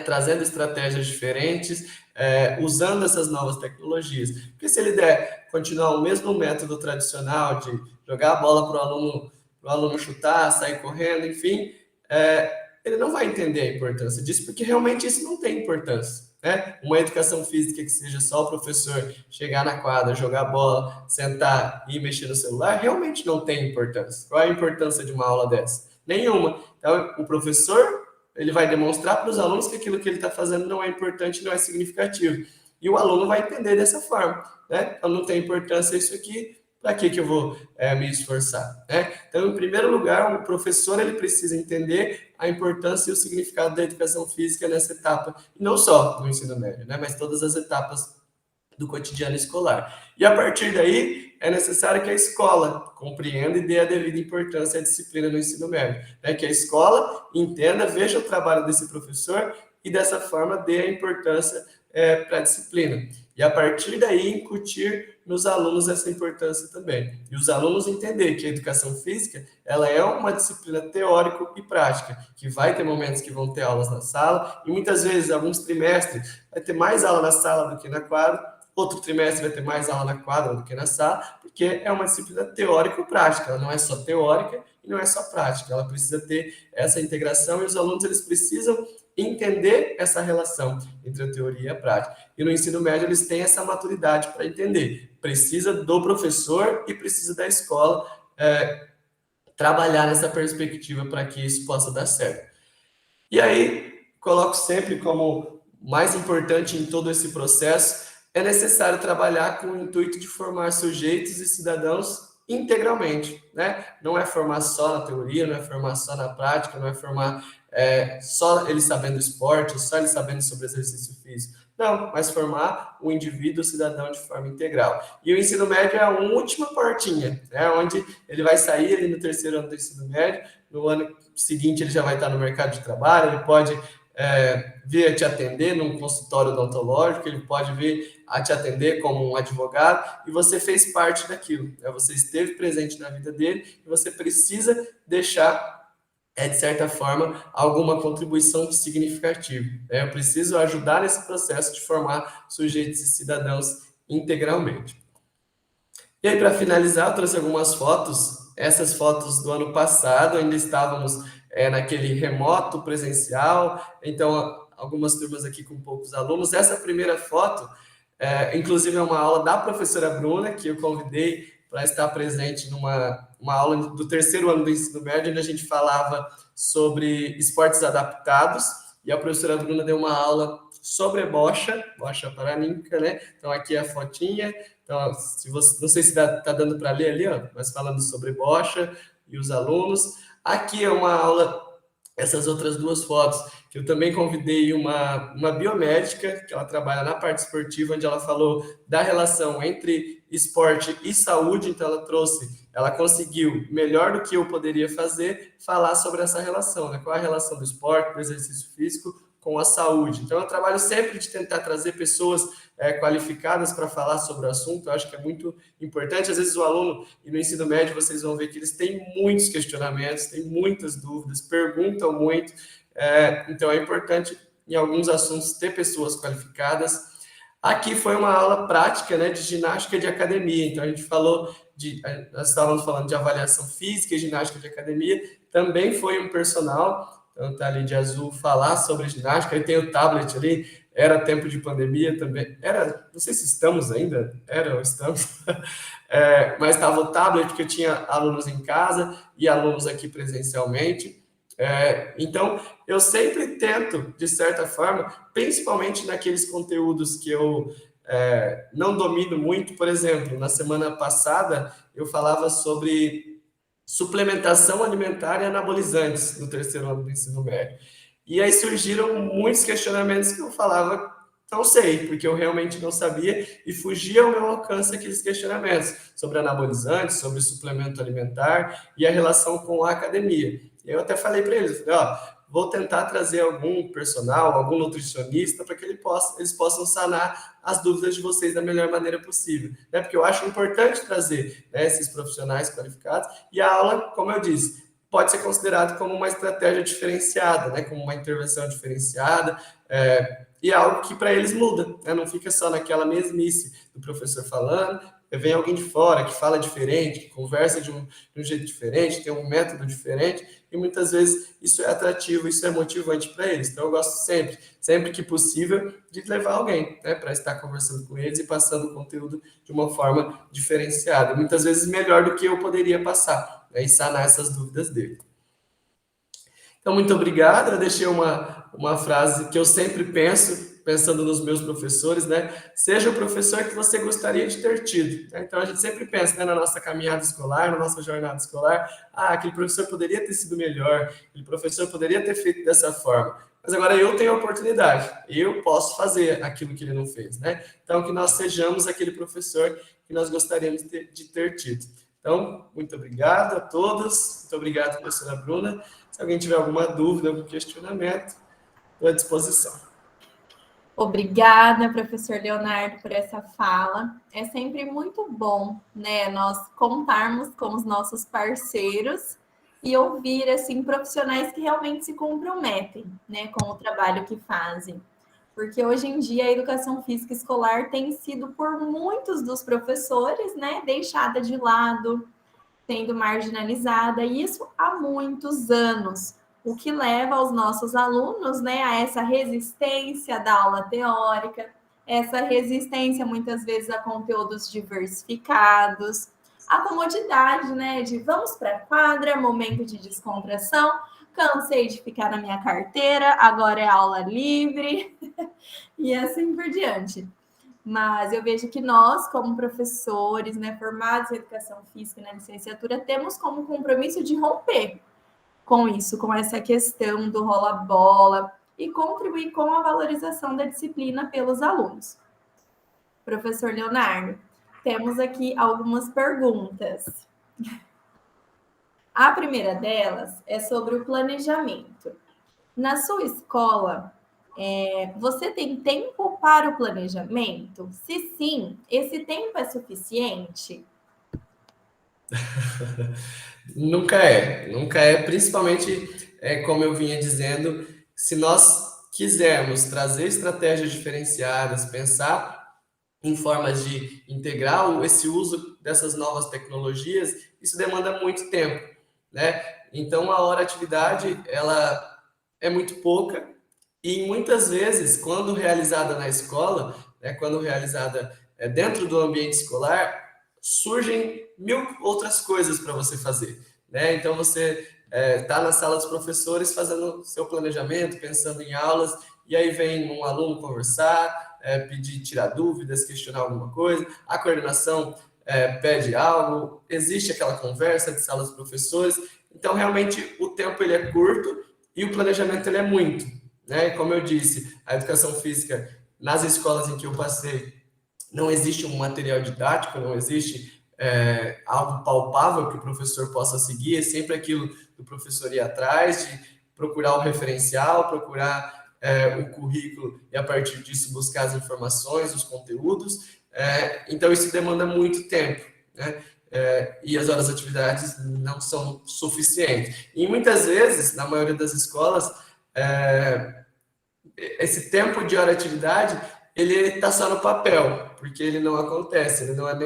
trazendo estratégias diferentes, usando essas novas tecnologias. Porque se ele continuar o mesmo método tradicional de jogar a bola para o aluno chutar, sair correndo, enfim, ele não vai entender a importância disso, porque realmente isso não tem importância, né? Uma educação física que seja só o professor chegar na quadra, jogar bola, sentar e mexer no celular, realmente não tem importância. Qual é a importância de uma aula dessa? Nenhuma. Então, o professor, ele vai demonstrar para os alunos que aquilo que ele está fazendo não é importante, não é significativo. E o aluno vai entender dessa forma, né? Então, não tem importância isso aqui, para que eu vou me esforçar, né? Então, em primeiro lugar, o professor ele precisa entender a importância e o significado da educação física nessa etapa, e não só no ensino médio, né? Mas todas as etapas do cotidiano escolar. E a partir daí, é necessário que a escola compreenda e dê a devida importância à disciplina no ensino médio, né? Que a escola entenda, veja o trabalho desse professor e dessa forma dê a importância para a disciplina. E a partir daí incutir nos alunos essa importância também. E os alunos entenderem que a educação física ela é uma disciplina teórico e prática, que vai ter momentos que vão ter aulas na sala, e muitas vezes, alguns trimestres, vai ter mais aula na sala do que na quadra, outro trimestre vai ter mais aula na quadra do que na sala, porque é uma disciplina teórico-prática, ela não é só teórica e não é só prática, ela precisa ter essa integração e os alunos eles precisam entender essa relação entre a teoria e a prática. E no ensino médio eles têm essa maturidade para entender. Precisa do professor e precisa da escola trabalhar nessa perspectiva para que isso possa dar certo. E aí, coloco sempre como mais importante em todo esse processo, é necessário trabalhar com o intuito de formar sujeitos e cidadãos integralmente, né? Não é formar só na teoria, não é formar só na prática, não é formar só ele sabendo esporte, só ele sabendo sobre exercício físico. Não, mas formar o indivíduo, o cidadão de forma integral. E o ensino médio é a última portinha, né? Onde ele vai sair ali no terceiro ano do ensino médio, no ano seguinte ele já vai estar no mercado de trabalho, ele pode vir a te atender num consultório odontológico, ele pode vir a te atender como um advogado, e você fez parte daquilo, né? Você esteve presente na vida dele, e você precisa deixar, de certa forma, alguma contribuição significativa, né? Eu preciso ajudar nesse processo de formar sujeitos e cidadãos integralmente. E aí, para finalizar, eu trouxe algumas fotos. Essas fotos do ano passado, ainda estávamos naquele remoto presencial, então algumas turmas aqui com poucos alunos. Essa primeira foto, inclusive, é uma aula da professora Bruna, que eu convidei para estar presente numa aula do terceiro ano do ensino médio, onde a gente falava sobre esportes adaptados, e a professora Bruna deu uma aula sobre bocha paralímpica, né? Então, aqui é a fotinha. Então, não sei se está dando para ler ali, ó, mas falando sobre bocha e os alunos. Aqui é uma aula, essas outras duas fotos, que eu também convidei uma biomédica, que ela trabalha na parte esportiva, onde ela falou da relação entre esporte e saúde. Então, ela conseguiu, melhor do que eu poderia fazer, falar sobre essa relação, né? Qual é a relação do esporte, do exercício físico, com a saúde. Então, eu trabalho sempre de tentar trazer pessoas qualificadas para falar sobre o assunto. Eu acho que é muito importante. Às vezes, o aluno, e no ensino médio, vocês vão ver que eles têm muitos questionamentos, têm muitas dúvidas, perguntam muito. Então, é importante, em alguns assuntos, ter pessoas qualificadas. Aqui foi uma aula prática, né, de ginástica de academia. Então, a gente falou nós estávamos falando de avaliação física e ginástica de academia. Também foi um personal, então tá ali de azul, falar sobre ginástica. Aí tem o tablet ali, era tempo de pandemia também. Não sei se estamos ainda, ou estamos. Mas estava o tablet, porque eu tinha alunos em casa e alunos aqui presencialmente. Então, eu sempre tento, de certa forma, principalmente naqueles conteúdos que eu não domino muito. Por exemplo, na semana passada, eu falava sobre suplementação alimentar e anabolizantes no terceiro ano do ensino médio. E aí surgiram muitos questionamentos que eu falava, não sei, porque eu realmente não sabia, e fugia ao meu alcance aqueles questionamentos sobre anabolizantes, sobre suplemento alimentar e a relação com a academia. E eu até falei para eles, vou tentar trazer algum personal, algum nutricionista, para que eles possam sanar as dúvidas de vocês da melhor maneira possível, né? Porque eu acho importante trazer, né, esses profissionais qualificados, e a aula, como eu disse, pode ser considerado como uma estratégia diferenciada, né, como uma intervenção diferenciada, e é algo que para eles muda, né? Não fica só naquela mesmice do professor falando, vem alguém de fora que fala diferente, que conversa de um jeito diferente, tem um método diferente, e muitas vezes isso é atrativo, isso é motivante para eles. Então eu gosto sempre que possível, de levar alguém, né, para estar conversando com eles e passando o conteúdo de uma forma diferenciada, muitas vezes melhor do que eu poderia passar, né, e sanar essas dúvidas dele. Então, muito obrigado. Eu deixei uma frase que eu sempre pensando nos meus professores, né? Seja o professor que você gostaria de ter tido. Né? Então, a gente sempre pensa, né, na nossa caminhada escolar, na nossa jornada escolar, aquele professor poderia ter sido melhor, aquele professor poderia ter feito dessa forma. Mas agora eu tenho a oportunidade, eu posso fazer aquilo que ele não fez, né? Então, que nós sejamos aquele professor que nós gostaríamos de ter tido. Então, muito obrigado a todos, muito obrigado, professora Bruna. Se alguém tiver alguma dúvida, algum questionamento, estou à disposição. Obrigada, professor Leonardo, por essa fala. É sempre muito bom, né, nós contarmos com os nossos parceiros e ouvir, assim, profissionais que realmente se comprometem, né, com o trabalho que fazem. porque hoje em dia a educação física escolar tem sido, por muitos dos professores, né, deixada de lado, sendo marginalizada, e isso há muitos anos, o que leva os nossos alunos, né, a essa resistência da aula teórica, essa resistência muitas vezes a conteúdos diversificados, a comodidade, né, de vamos para a quadra, momento de descontração, cansei de ficar na minha carteira, agora é aula livre, e assim por diante. Mas eu vejo que nós, como professores, né, formados em educação física na licenciatura, temos como compromisso de romper com isso, com essa questão do rola-bola e contribuir com a valorização da disciplina pelos alunos. Professor Leonardo, temos aqui algumas perguntas. A primeira delas é sobre o planejamento. Na sua escola, você tem tempo para o planejamento? Se sim, esse tempo é suficiente? Nunca é, principalmente, como eu vinha dizendo, se nós quisermos trazer estratégias diferenciadas, pensar em formas de integrar esse uso dessas novas tecnologias, isso demanda muito tempo, né? Então, a hora atividade, ela é muito pouca e muitas vezes, quando realizada na escola, né, quando realizada dentro do ambiente escolar, surgem mil outras coisas para você fazer, né? Então, você está na sala dos professores fazendo seu planejamento, pensando em aulas, e aí vem um aluno conversar, pedir, tirar dúvidas, questionar alguma coisa, a coordenação pede algo, existe aquela conversa de sala dos professores, então realmente o tempo ele é curto e o planejamento ele é muito, né? Como eu disse, a educação física nas escolas em que eu passei não existe um material didático, não existe algo palpável que o professor possa seguir, é sempre aquilo do professor ir atrás, de procurar o referencial, procurar o currículo e a partir disso buscar as informações, os conteúdos. Então isso demanda muito tempo, né? E as horas de atividades não são suficientes. E muitas vezes, na maioria das escolas, esse tempo de hora de atividade ele está só no papel, porque ele não acontece, ele não é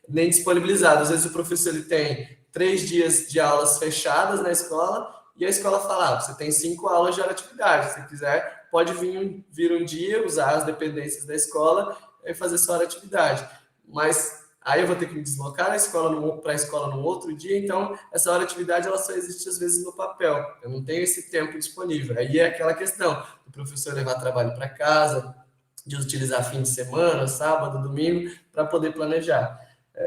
nem disponibilizado. Às vezes o professor ele tem 3 dias de aulas fechadas na escola e a escola fala, você tem 5 aulas de hora de atividade, se quiser pode vir um dia, usar as dependências da escola e fazer sua hora de atividade. Mas aí eu vou ter que me deslocar para a escola num outro dia, então essa hora de atividade ela só existe às vezes no papel, eu não tenho esse tempo disponível. Aí é aquela questão do professor levar trabalho para casa, de utilizar fim de semana, sábado, domingo, para poder planejar.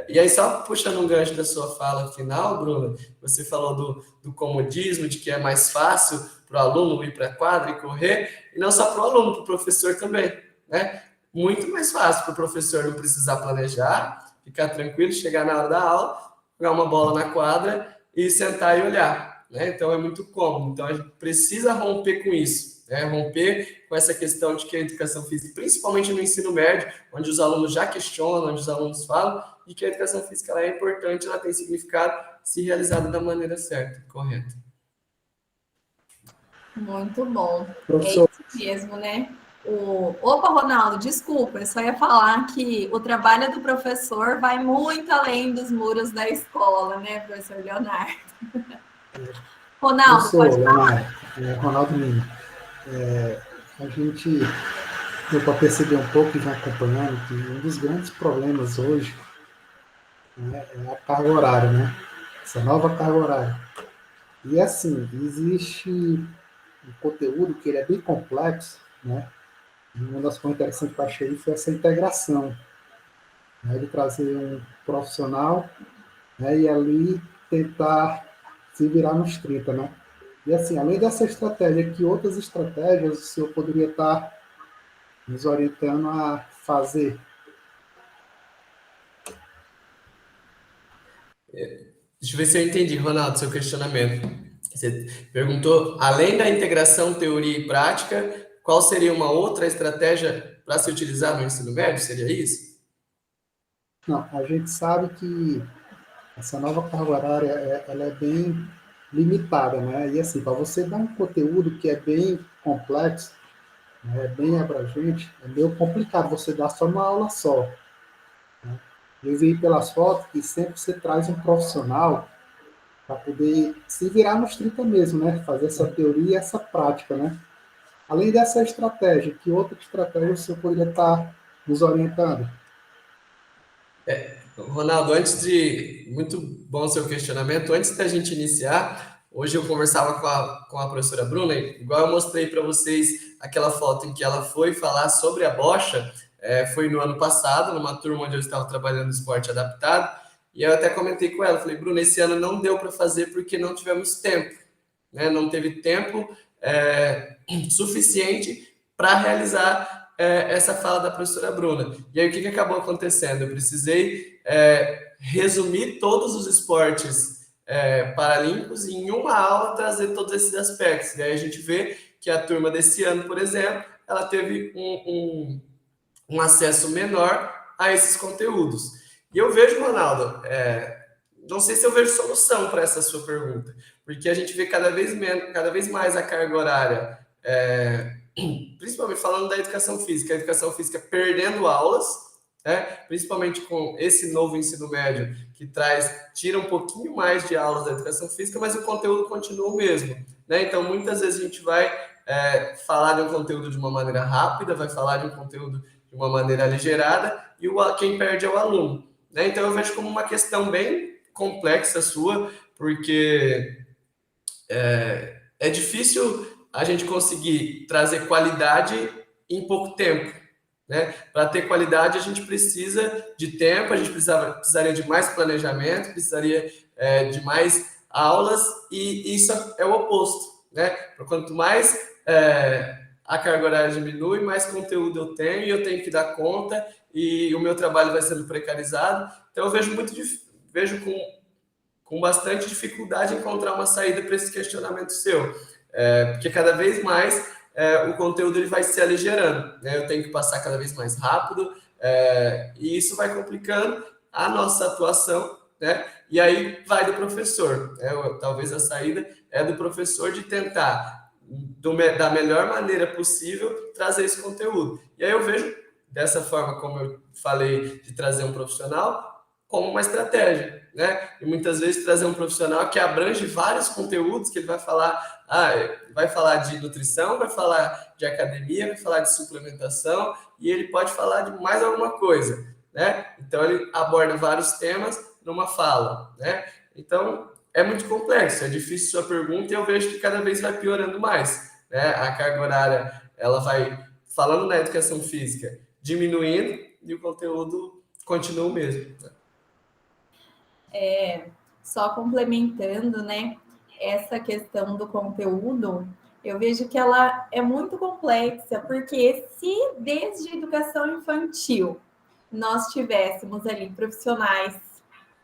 E aí, só puxando um gancho da sua fala final, Bruna, você falou do comodismo, de que é mais fácil para o aluno ir para a quadra e correr, e não só para o aluno, para o professor também, né? Muito mais fácil para o professor não precisar planejar, ficar tranquilo, chegar na hora da aula, jogar uma bola na quadra e sentar e olhar, né? Então, é muito cômodo. Então, a gente precisa romper com isso, né? Romper com essa questão de que a educação física, principalmente no ensino médio, onde os alunos já questionam, onde os alunos falam, de que a educação física ela é importante, ela tem significado se realizada da maneira certa, correta. Muito bom. É Professor, isso mesmo, né? Opa, Ronaldo, desculpa, eu só ia falar que o trabalho do professor vai muito além dos muros da escola, né, professor Leonardo? Ronaldo, pode falar. Leonardo, Ronaldo Lima, a gente deu para perceber um pouco e vai acompanhando que um dos grandes problemas hoje, né, é a carga horária, né? Essa nova carga horária. E assim, existe um conteúdo que ele é bem complexo, né? E uma das coisas interessantes que eu achei foi essa integração, né, de trazer um profissional, né, e ali tentar se virar nos 30, né? E assim, além dessa estratégia, que outras estratégias o senhor poderia estar nos orientando a fazer? Deixa eu ver se eu entendi, Ronaldo, seu questionamento. Você perguntou, além da integração teoria e prática, qual seria uma outra estratégia para se utilizar no ensino médio? Seria isso? Não, a gente sabe que essa nova carga horária ela é bem limitada, né? E assim, para você dar um conteúdo que é bem complexo, né, bem abrangente, é meio complicado você dar só uma aula só. Né? Eu vi pelas fotos que sempre você traz um profissional para poder se virar nos 30 mesmo, né? Fazer essa teoria e essa prática, né? Além dessa estratégia, que outra estratégia você poderia estar nos orientando? Ronaldo, muito bom o seu questionamento. Antes da gente iniciar, hoje eu conversava com a professora Bruna, igual eu mostrei para vocês aquela foto em que ela foi falar sobre a bocha, foi no ano passado, numa turma onde eu estava trabalhando no esporte adaptado, e eu até comentei com ela, falei, Bruna, esse ano não deu para fazer porque não tivemos tempo, né? Não teve tempo suficiente para realizar essa fala da professora Bruna. E aí o que acabou acontecendo? Eu precisei resumir todos os esportes paralímpicos e em uma aula trazer todos esses aspectos. E aí a gente vê que a turma desse ano, por exemplo, ela teve um acesso menor a esses conteúdos. E eu vejo, Ronaldo, não sei se eu vejo solução para essa sua pergunta, porque a gente vê cada vez mais a carga horária, principalmente falando da educação física, a educação física perdendo aulas, né? Principalmente com esse novo ensino médio que tira um pouquinho mais de aulas da educação física, mas o conteúdo continua o mesmo, né? Então, muitas vezes a gente vai falar de um conteúdo de uma maneira rápida, vai falar de um conteúdo de uma maneira aligerada, e quem perde é o aluno, né? Então, eu vejo como uma questão bem complexa sua, porque é difícil a gente conseguir trazer qualidade em pouco tempo, né? Para ter qualidade, a gente precisa de tempo, a gente precisaria de mais planejamento, precisaria de mais aulas, e isso é o oposto, né? Quanto mais a carga horária diminui, mais conteúdo eu tenho e eu tenho que dar conta, e o meu trabalho vai sendo precarizado. Então, eu vejo com bastante dificuldade encontrar uma saída para esse questionamento seu, porque cada vez mais o conteúdo ele vai se aligerando, né? Eu tenho que passar cada vez mais rápido, e isso vai complicando a nossa atuação, né? E aí vai do professor, né? Talvez a saída é do professor de tentar, da melhor maneira possível, trazer esse conteúdo. E aí eu vejo dessa forma, como eu falei, de trazer um profissional, como uma estratégia, né? E muitas vezes trazer um profissional que abrange vários conteúdos, que ele vai falar de nutrição, vai falar de academia, vai falar de suplementação, e ele pode falar de mais alguma coisa, né? Então ele aborda vários temas numa fala, né? Então é muito complexo, é difícil sua pergunta, e eu vejo que cada vez vai piorando mais, né? A carga horária, ela vai, falando na educação física, diminuindo, e o conteúdo continua o mesmo, né? Só complementando, né, essa questão do conteúdo, eu vejo que ela é muito complexa, porque se desde a educação infantil nós tivéssemos ali profissionais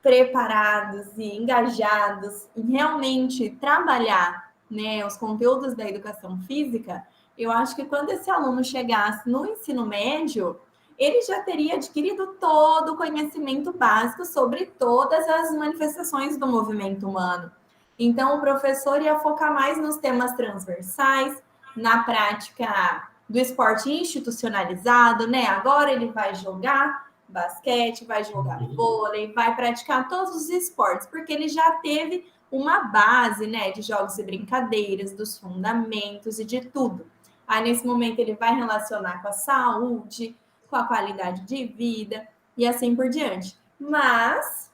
preparados e engajados em realmente trabalhar, né, os conteúdos da educação física, eu acho que quando esse aluno chegasse no ensino médio, ele já teria adquirido todo o conhecimento básico sobre todas as manifestações do movimento humano. Então, o professor ia focar mais nos temas transversais, na prática do esporte institucionalizado, né? Agora ele vai jogar basquete, vai jogar vôlei, vai praticar todos os esportes, porque ele já teve uma base, né, de jogos e brincadeiras, dos fundamentos e de tudo. Aí, nesse momento, ele vai relacionar com a saúde, com a qualidade de vida e assim por diante. Mas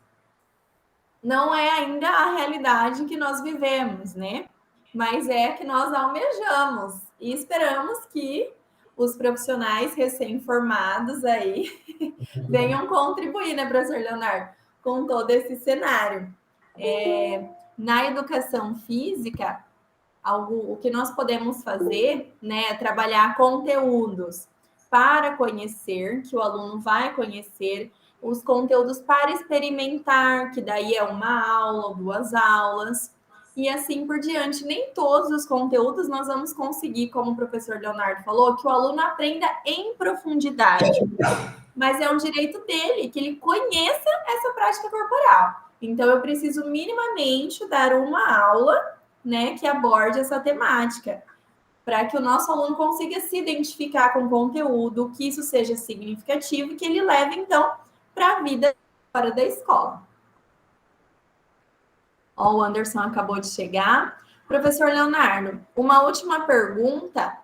não é ainda a realidade que nós vivemos, né? Mas é a que nós almejamos e esperamos que os profissionais recém-formados aí venham contribuir, né, professor Leonardo, com todo esse cenário. Na educação física, o que nós podemos fazer, né, é trabalhar conteúdos para conhecer, que o aluno vai conhecer, os conteúdos para experimentar, que daí é uma aula, 2 aulas, e assim por diante. Nem todos os conteúdos nós vamos conseguir, como o professor Leonardo falou, que o aluno aprenda em profundidade. Mas é um direito dele, que ele conheça essa prática corporal. Então, eu preciso minimamente dar uma aula, né, que aborde essa temática. para que o nosso aluno consiga se identificar com o conteúdo, que isso seja significativo e que ele leve, então, para a vida fora da escola. Ó, o Anderson acabou de chegar. Professor Leonardo, uma última pergunta,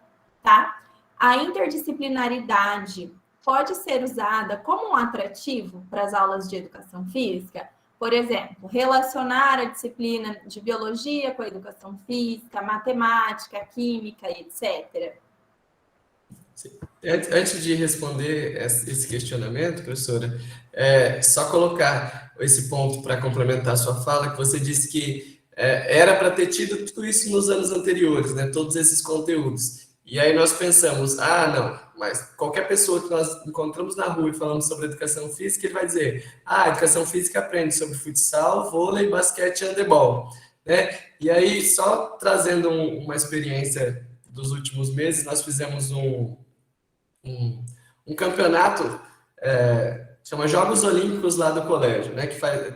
tá? A interdisciplinaridade pode ser usada como um atrativo para as aulas de educação física? Por exemplo, relacionar a disciplina de biologia com a educação física, matemática, química, etc. Antes de responder esse questionamento, professora, só colocar esse ponto para complementar a sua fala, que você disse que era para ter tido tudo isso nos anos anteriores, né? Todos esses conteúdos. E aí nós pensamos, não, mas qualquer pessoa que nós encontramos na rua e falamos sobre educação física, ele vai dizer, a educação física aprende sobre futsal, vôlei, basquete e handebol, né? E aí, só trazendo uma experiência dos últimos meses, nós fizemos um campeonato, chama Jogos Olímpicos lá do colégio, né?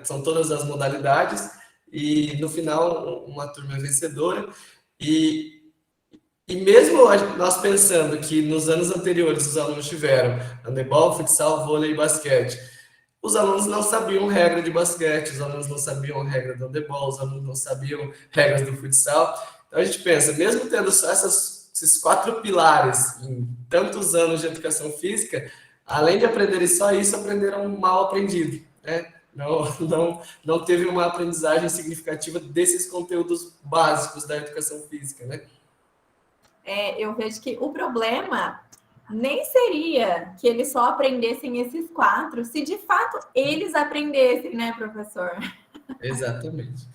São todas as modalidades, e no final uma turma vencedora, e mesmo nós pensando que nos anos anteriores os alunos tiveram handebol, futsal, vôlei e basquete, os alunos não sabiam regra de basquete, os alunos não sabiam regra do handebol, os alunos não sabiam regras do futsal. Então a gente pensa, mesmo tendo só esses 4 pilares em tantos anos de educação física, além de aprenderem só isso, aprenderam mal aprendido, né? Não teve uma aprendizagem significativa desses conteúdos básicos da educação física, né? Eu vejo que o problema nem seria que eles só aprendessem esses 4, se de fato eles aprendessem, né, professor? Exatamente.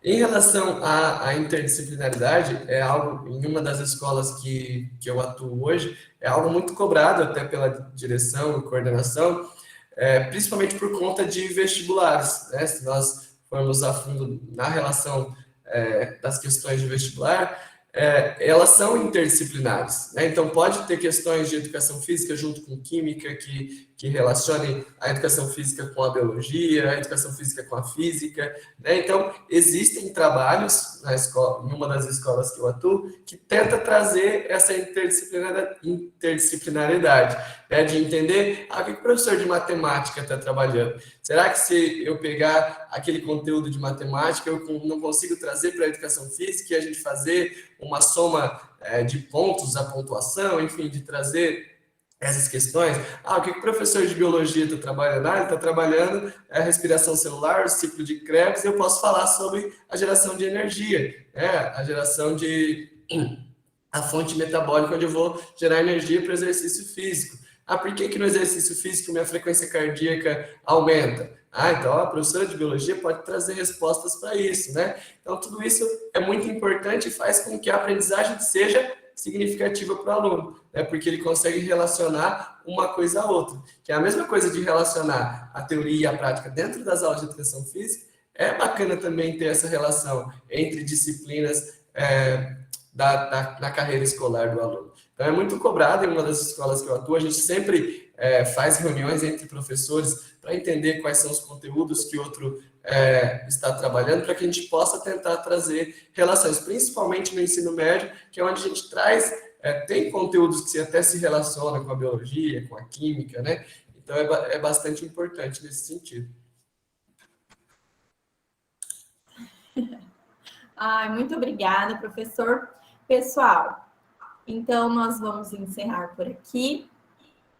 Em relação à interdisciplinaridade, é algo, em uma das escolas que eu atuo hoje, é algo muito cobrado até pela direção e coordenação, principalmente por conta de vestibulares, né? Se nós formos a fundo na relação das questões de vestibular, elas são interdisciplinares, né? Então, pode ter questões de educação física junto com química que relacionem a educação física com a biologia, a educação física com a física, né? Então, existem trabalhos na escola, em uma das escolas que eu atuo, que tenta trazer essa interdisciplinaridade, né? De entender o que o professor de matemática está trabalhando. Será que se eu pegar aquele conteúdo de matemática, eu não consigo trazer para a educação física e a gente fazer uma soma de pontos, a pontuação, enfim, de trazer essas questões? O que o professor de biologia está trabalhando? Ele está trabalhando a respiração celular, o ciclo de Krebs, e eu posso falar sobre a geração de energia, a geração a fonte metabólica, onde eu vou gerar energia para o exercício físico. Por que no exercício físico minha frequência cardíaca aumenta? Então a professora de biologia pode trazer respostas para isso, né? Então tudo isso é muito importante e faz com que a aprendizagem seja significativa para o aluno, né? Porque ele consegue relacionar uma coisa a outra, que é a mesma coisa de relacionar a teoria e a prática dentro das aulas de educação física. É bacana também ter essa relação entre disciplinas da carreira escolar do aluno. Então, é muito cobrado em uma das escolas que eu atuo. A gente sempre faz reuniões entre professores para entender quais são os conteúdos que o outro está trabalhando, para que a gente possa tentar trazer relações, principalmente no ensino médio, que é onde a gente traz, tem conteúdos que até se relacionam com a biologia, com a química, né? Então, é bastante importante nesse sentido. Muito obrigada, professor. Pessoal, então nós vamos encerrar por aqui,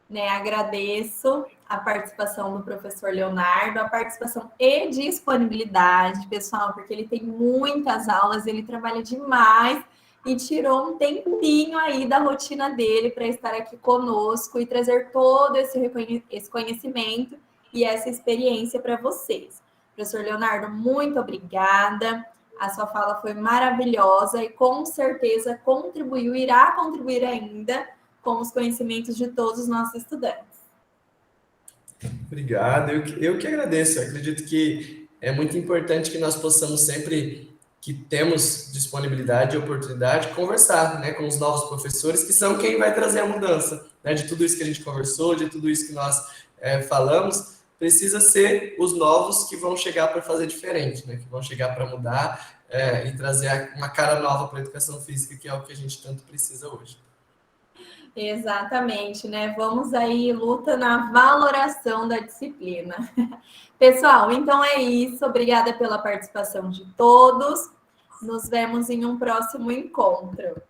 né? Agradeço a participação do professor Leonardo, a participação e disponibilidade, pessoal, porque ele tem muitas aulas, ele trabalha demais e tirou um tempinho aí da rotina dele para estar aqui conosco e trazer todo esse conhecimento e essa experiência para vocês. Professor Leonardo, muito obrigada. A sua fala foi maravilhosa e com certeza irá contribuir ainda com os conhecimentos de todos os nossos estudantes. Obrigado, eu que agradeço. Eu acredito que é muito importante que nós possamos sempre, que temos disponibilidade e oportunidade, conversar, né, com os novos professores, que são quem vai trazer a mudança, né, de tudo isso que a gente conversou, de tudo isso que nós falamos. Precisa ser os novos que vão chegar para fazer diferente, né? Que vão chegar para mudar e trazer uma cara nova para a educação física, que é o que a gente tanto precisa hoje. Exatamente, né? Vamos aí, luta na valoração da disciplina. Pessoal, então é isso. Obrigada pela participação de todos. Nos vemos em um próximo encontro.